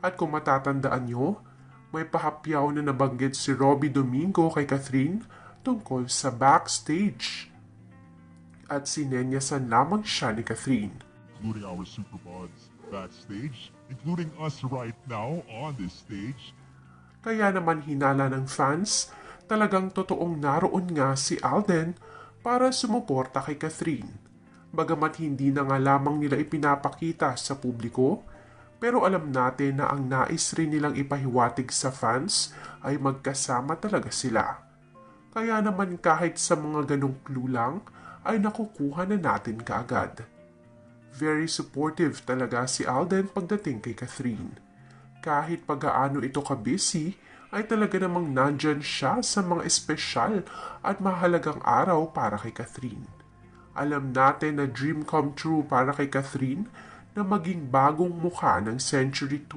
At kung matatandaan nyo, may pahapyaw na nabanggit si Robbie Domingo kay Catherine tungkol sa backstage. At sinenyasan lamang siya ni Catherine. Including our superbuds backstage, including us right now on this stage. Kaya naman hinala ng fans, talagang totoong naroon nga si Alden para sumuporta kay Catherine. Bagamat hindi na nga lamang nila ipinapakita sa publiko, pero alam natin na ang nais rin nilang ipahiwatig sa fans ay magkasama talaga sila. Kaya naman kahit sa mga ganong clue lang, ay nakukuha na natin kaagad. Very supportive talaga si Alden pagdating kay Catherine. Kahit pag-aano ito ka-busy, ay talaga namang nandyan siya sa mga espesyal at mahalagang araw para kay Catherine. Alam natin na dream come true para kay Catherine na maging bagong mukha ng Century 2.